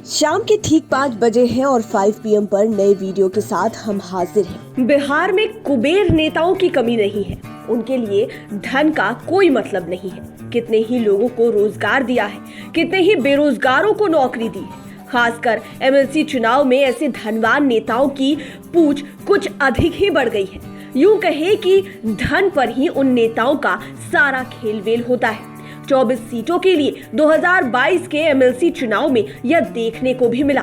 शाम के ठीक 5 बजे हैं और 5 PM पर नए वीडियो के साथ हम हाजिर हैं। बिहार में कुबेर नेताओं की कमी नहीं है, उनके लिए धन का कोई मतलब नहीं है। कितने ही लोगों को रोजगार दिया है, कितने ही बेरोजगारों को नौकरी दी है। खासकर MLC चुनाव में ऐसे धनवान नेताओं की पूछ कुछ अधिक ही बढ़ गई है। यूं कहे कि धन पर ही उन नेताओं का सारा खेलवेल होता है। 24 सीटों के लिए 2022 के MLC चुनाव में यह देखने को भी मिला।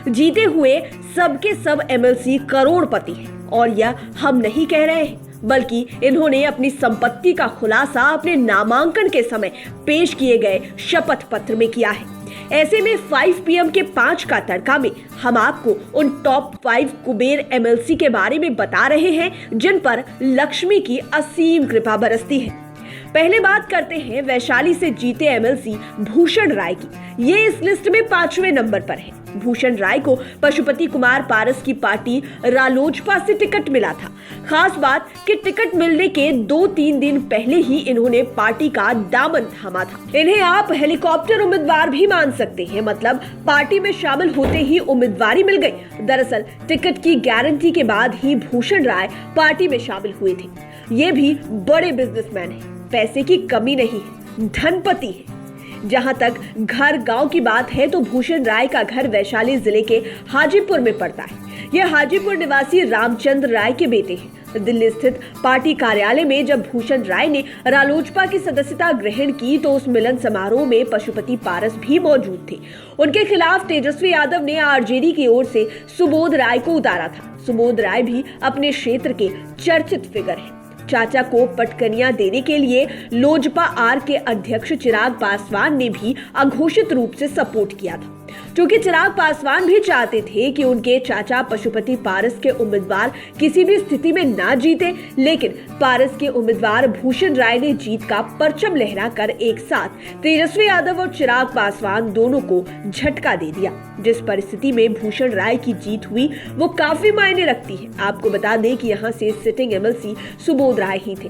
जीते हुए सबके सब MLC करोड़पति हैं और यह हम नहीं कह रहे हैं, बल्कि इन्होंने अपनी संपत्ति का खुलासा अपने नामांकन के समय पेश किए गए शपथ पत्र में किया है। ऐसे में 5 PM के 5 का तड़का में हम आपको उन टॉप 5 कुबेर MLC के बारे में बता रहे हैं जिन पर लक्ष्मी की असीम कृपा बरसती है। पहले बात करते हैं वैशाली से जीते MLC भूषण राय की। ये इस लिस्ट में 5वें नंबर पर है। भूषण राय को पशुपति कुमार पारस की पार्टी रालोजपा से टिकट मिला था। खास बात कि टिकट मिलने के 2-3 दिन पहले ही इन्होंने पार्टी का दामन थामा था। इन्हें आप हेलीकॉप्टर उम्मीदवार भी मान सकते हैं, मतलब पार्टी में शामिल होते ही उम्मीदवारी मिल गई। दरअसल टिकट की गारंटी के बाद ही भूषण राय पार्टी में शामिल हुए थे। ये भी बड़े बिजनेसमैन हैं, पैसे की कमी नहीं है, धनपति है। जहां तक घर गांव की बात है तो भूषण राय का घर वैशाली जिले के हाजीपुर में पड़ता है। यह हाजीपुर निवासी रामचंद्र राय के बेटे हैं। दिल्ली स्थित पार्टी कार्यालय में जब भूषण राय ने रालोजपा की सदस्यता ग्रहण की तो उस मिलन समारोह में पशुपति पारस भी मौजूद थे। उनके खिलाफ तेजस्वी यादव ने RJD की ओर से सुबोध राय को उतारा था। सुबोध राय भी अपने क्षेत्र के चर्चित फिगर हैं। चाचा को पटकनियां देने के लिए लोजपा आर के अध्यक्ष चिराग पासवान ने भी अघोषित रूप से सपोर्ट किया था। क्योंकि चिराग पासवान भी चाहते थे कि उनके चाचा पशुपति पारस के उम्मीदवार किसी भी स्थिति में ना जीते, लेकिन पारस के उम्मीदवार भूषण राय ने जीत का परचम लहराकर एक साथ तेजस्वी यादव और चिराग पासवान दोनों को झटका दे दिया। जिस परिस्थिति में भूषण राय की जीत हुई वो काफी मायने रखती है। आपको बता दें कि यहाँ से सिटिंग MLC सुबोध राय ही थे,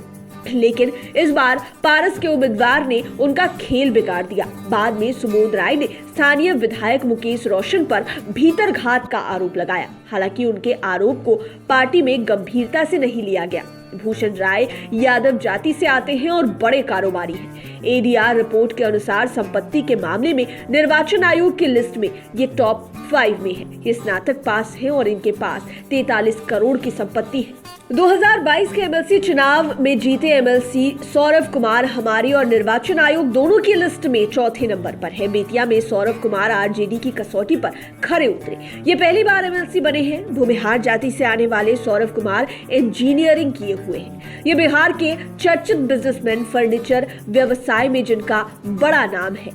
लेकिन इस बार पारस के उम्मीदवार ने उनका खेल बिगाड़ दिया। बाद में सुबोध राय ने स्थानीय विधायक मुकेश रोशन पर भीतरघात का आरोप लगाया। हालांकि उनके आरोप को पार्टी में गंभीरता से नहीं लिया गया। भूषण राय यादव जाति से आते हैं और बड़े कारोबारी हैं। ADR रिपोर्ट के अनुसार संपत्ति के मामले में निर्वाचन आयोग की लिस्ट में ये टॉप 5 में है। ये स्नातक पास हैं और इनके पास 43 करोड़ की संपत्ति है। 2022 के MLC चुनाव में जीते MLC सौरभ कुमार हमारी और निर्वाचन आयोग दोनों की लिस्ट में चौथे नंबर पर है। बेतिया में सौरभ कुमार RJD की कसौटी पर खरे उतरे। ये पहली बार MLC बने हैं। भूमिहार जाति से आने वाले सौरभ कुमार इंजीनियरिंग किए हुए हैं। ये बिहार के चर्चित बिजनेसमैन, फर्नीचर व्यवसाय में जिनका बड़ा नाम है।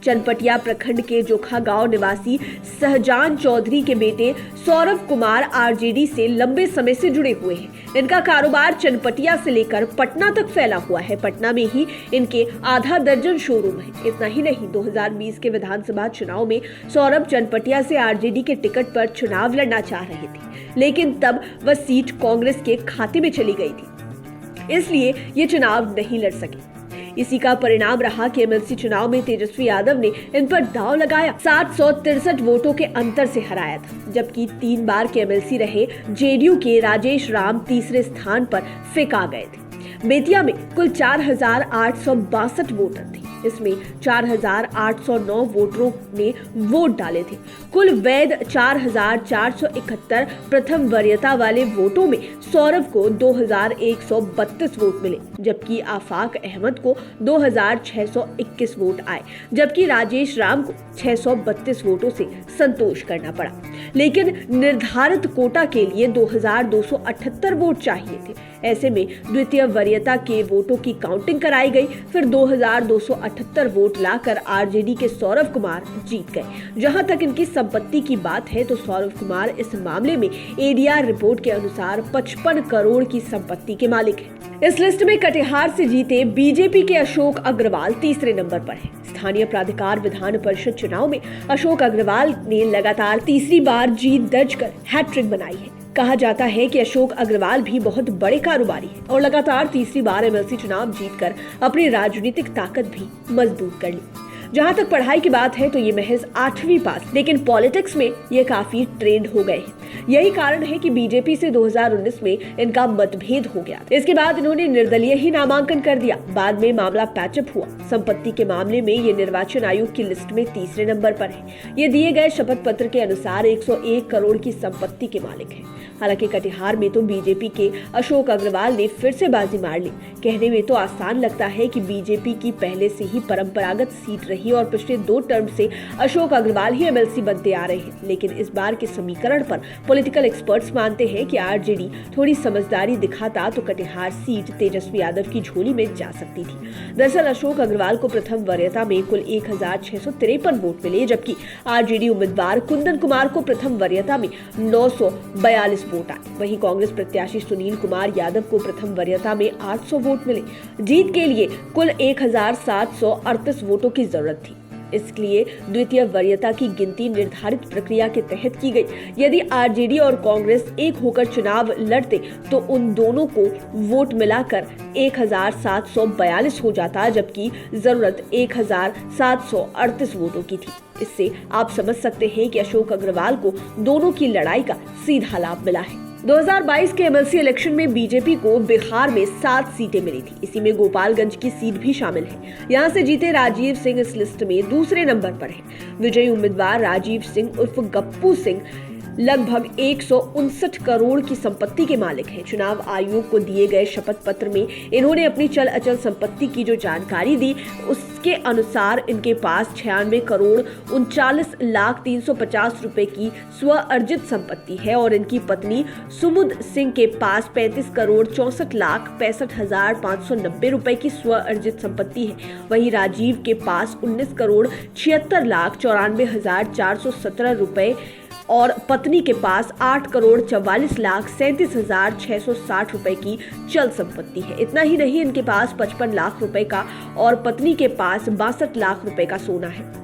चनपटिया प्रखंड के जोखा गांव निवासी सहजान चौधरी के बेटे सौरभ कुमार RJD से लंबे समय से जुड़े हुए हैं। इनका कारोबार चनपटिया से लेकर पटना तक फैला हुआ है। पटना में ही इनके आधा दर्जन शोरूम है। इतना ही नहीं, 2020 के विधानसभा चुनाव में सौरभ चनपटिया से RJD के टिकट पर चुनाव लड़ना चाह रहे थे, लेकिन तब वह सीट कांग्रेस के खाते में चली गई थी, इसलिए ये चुनाव नहीं लड़ सके। इसी का परिणाम रहा कि MLC चुनाव में तेजस्वी यादव ने इन पर दांव लगाया। 763 वोटों के अंतर से हराया था, जबकि 3 बार के MLC रहे JDU के राजेश राम तीसरे स्थान पर फेंका गए थे। बेतिया में कुल 4,862 वोटर थे। इसमें 4,809 वोटरों ने वोट डाले थे। कुल वैध 4,471 प्रथम वरीयता वाले वोटों में सौरभ को 2,132 वोट मिले, जबकि आफाक अहमद को 2,621 वोट आए, जबकि राजेश राम को 632 वोटों से संतोष करना पड़ा। लेकिन निर्धारित कोटा के लिए 2,278 वोट चाहिए थे। ऐसे में द्वितीय वरीयता के वोटों की काउंटिंग कराई गई। फिर 2,278 वोट लाकर RJD के सौरभ कुमार जीत गए। जहां तक इनकी संपत्ति की बात है तो सौरभ कुमार इस मामले में ADR रिपोर्ट के अनुसार 55 करोड़ की संपत्ति के मालिक हैं। इस लिस्ट में कटिहार से जीते BJP के अशोक अग्रवाल तीसरे नंबर पर है। स्थानीय प्राधिकार विधान परिषद चुनाव में अशोक अग्रवाल ने लगातार तीसरी बार जीत दर्ज कर हैट्रिक बनाई है। कहा जाता है कि अशोक अग्रवाल भी बहुत बड़े कारोबारी हैं और लगातार तीसरी बार MLC चुनाव जीतकर अपनी राजनीतिक ताकत भी मजबूत कर ली। जहाँ तक पढ़ाई की बात है तो ये महज 8वीं पास, लेकिन पॉलिटिक्स में ये काफी ट्रेंड हो गए हैं। यही कारण है कि बीजेपी से 2019 में इनका मतभेद हो गया। इसके बाद इन्होंने निर्दलीय ही नामांकन कर दिया। बाद में मामला पैचअप हुआ। संपत्ति के मामले में ये निर्वाचन आयोग की लिस्ट में तीसरे नंबर पर है। ये दिए गए शपथ पत्र के अनुसार 101 करोड़ की संपत्ति के मालिक हैं। हालांकि कटिहार में तो बीजेपी के अशोक अग्रवाल ने फिर से बाजी मार ली। कहने में तो आसान लगता है कि बीजेपी की पहले से ही परंपरागत सीट रही और पिछले 2 टर्म से अशोक अग्रवाल ही एमएलसी बनते आ रहे हैं, लेकिन इस बार के समीकरण पर पॉलिटिकल एक्सपर्ट्स मानते हैं कि आरजेडी थोड़ी समझदारी दिखाता तो कटिहार सीट तेजस्वी यादव की झोली में जा सकती थी। दरअसल अशोक अग्रवाल को प्रथम वरीयता में कुल 1653 वोट मिले, जबकि आरजेडी उम्मीदवार कुंदन कुमार को प्रथम वरीयता में 942 वोट आए। वहीं कांग्रेस प्रत्याशी सुनील कुमार यादव को प्रथम वरीयता में 800 वोट मिले। जीत के लिए कुल 1738 वोटों की जरूरत थी। इसलिए द्वितीय वरीयता की गिनती निर्धारित प्रक्रिया के तहत की गई। यदि आरजेडी और कांग्रेस एक होकर चुनाव लड़ते तो उन दोनों को वोट मिलाकर 1742 हो जाता, जबकि जरूरत 1738 वोटों की थी। इससे आप समझ सकते हैं कि अशोक अग्रवाल को दोनों की लड़ाई का सीधा लाभ मिला है। 2022 के एमएलसी इलेक्शन में बीजेपी को बिहार में 7 सीटें मिली थी। इसी में गोपालगंज की सीट भी शामिल है। यहां से जीते राजीव सिंह इस लिस्ट में दूसरे नंबर पर है। विजयी उम्मीदवार राजीव सिंह उर्फ गप्पू सिंह लगभग 159 करोड़ की संपत्ति के मालिक हैं। चुनाव आयोग को दिए गए शपथ पत्र में इन्होंने अपनी चल अचल संपत्ति की जो जानकारी दी, उसके अनुसार इनके पास 96 करोड़ 39,350 रुपए की स्व अर्जित संपत्ति है और इनकी पत्नी सुमुद सिंह के पास 35 करोड़ 64,65,590 रुपए की स्व अर्जित संपत्ति है। वहीं राजीव के पास 19 करोड़ 76,94,417 रुपए और पत्नी के पास 8 करोड़ 44,37,660 रुपए की चल संपत्ति है। इतना ही नहीं, इनके पास 55 लाख रुपए का और पत्नी के पास 62 लाख रुपए का सोना है।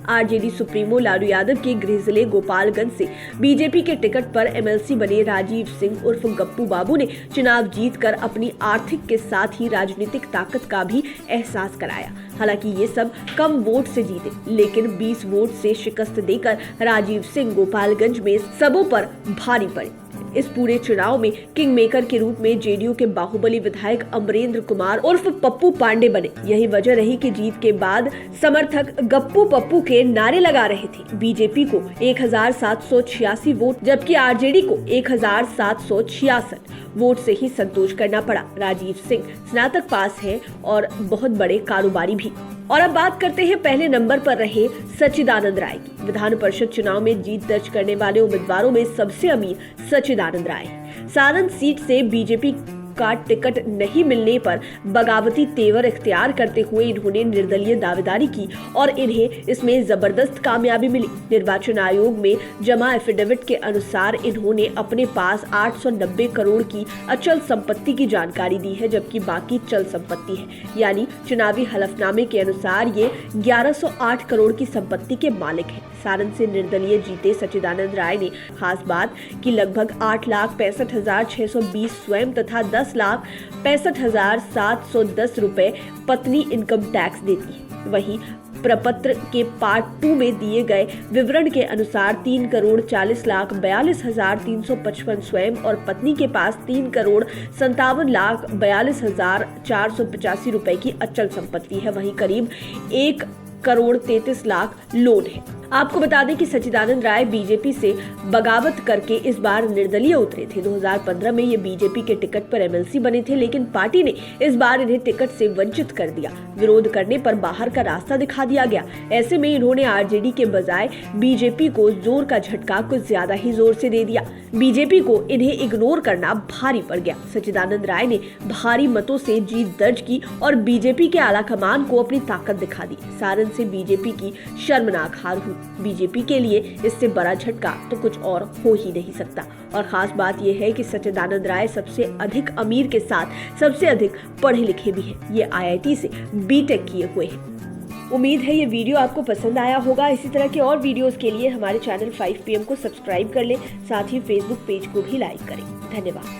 आरजेडी सुप्रीमो लालू यादव के गृह जिले गोपालगंज से बीजेपी के टिकट पर एमएलसी बने राजीव सिंह उर्फ गप्पू बाबू ने चुनाव जीतकर अपनी आर्थिक के साथ ही राजनीतिक ताकत का भी एहसास कराया। हालांकि ये सब कम वोट से जीते, लेकिन 20 वोट से शिकस्त देकर राजीव सिंह गोपालगंज में सबों पर भारी पड़े। इस पूरे चुनाव में किंग मेकर के रूप में जेडीयू के बाहुबली विधायक अमरेंद्र कुमार उर्फ पप्पू पांडे बने। यही वजह रही कि जीत के बाद समर्थक गप्पू पप्पू के नारे लगा रहे थे। बीजेपी को 1786 वोट जबकि आरजेडी को 1766 वोट से ही संतोष करना पड़ा। राजीव सिंह स्नातक पास है और बहुत बड़े कारोबारी भी। और अब बात करते हैं पहले नंबर पर रहे सच्चिदानंद राय की। विधान परिषद चुनाव में जीत दर्ज करने वाले उम्मीदवारों में सबसे अमीर सच्चिदानंद राय है। सारण सीट से बीजेपी का टिकट नहीं मिलने पर बगावती तेवर इख्तियार करते हुए इन्होंने निर्दलीय दावेदारी की और इन्हें इसमें जबरदस्त कामयाबी मिली। निर्वाचन आयोग में जमा एफिडेविट के अनुसार इन्होंने अपने पास 890 करोड़ की अचल संपत्ति की जानकारी दी है, जबकि बाकी चल संपत्ति है। यानी चुनावी हलफनामे के अनुसार ये 1108 करोड़ की संपत्ति के मालिक हैं। सारण से निर्दलीय जीते सच्चिदानंद राय ने खास बात की लगभग 8,65,620 स्वयं तथा 10,65,710 रुपए पत्नी इनकम टैक्स देती है। वहीं प्रपत्र के पार्ट 2 में दिए गए विवरण के अनुसार 3 करोड़ 40,42,355 स्वयं और पत्नी के पास 3 करोड़ 57,42,485 रुपए की अचल संपत्ति है। वहीं करीब 1 करोड़ 33 लाख लोन है। आपको बता दें कि सच्चिदानंद राय बीजेपी से बगावत करके इस बार निर्दलीय उतरे थे। 2015 में ये बीजेपी के टिकट पर एमएलसी बने थे, लेकिन पार्टी ने इस बार इन्हें टिकट से वंचित कर दिया। विरोध करने पर बाहर का रास्ता दिखा दिया गया। ऐसे में इन्होंने आरजेडी के बजाय बीजेपी को जोर का झटका कुछ ज्यादा ही जोर से दे दिया। बीजेपी को इन्हें इग्नोर करना भारी पड़ गया। सच्चिदानंद राय ने भारी मतों से जीत दर्ज की और बीजेपी के आलाकमान को अपनी ताकत दिखा दी। सारण से बीजेपी की शर्मनाक हार हुई। बीजेपी के लिए इससे बड़ा झटका तो कुछ और हो ही नहीं सकता। और खास बात यह है कि सच्चिदानंद राय सबसे अधिक अमीर के साथ सबसे अधिक पढ़े लिखे भी हैं। ये आईआईटी से बीटेक किए हुए हैं। उम्मीद है ये वीडियो आपको पसंद आया होगा। इसी तरह के और वीडियोस के लिए हमारे चैनल 5 PM को सब्सक्राइब कर लें, साथ ही फेसबुक पेज को भी लाइक करें। धन्यवाद।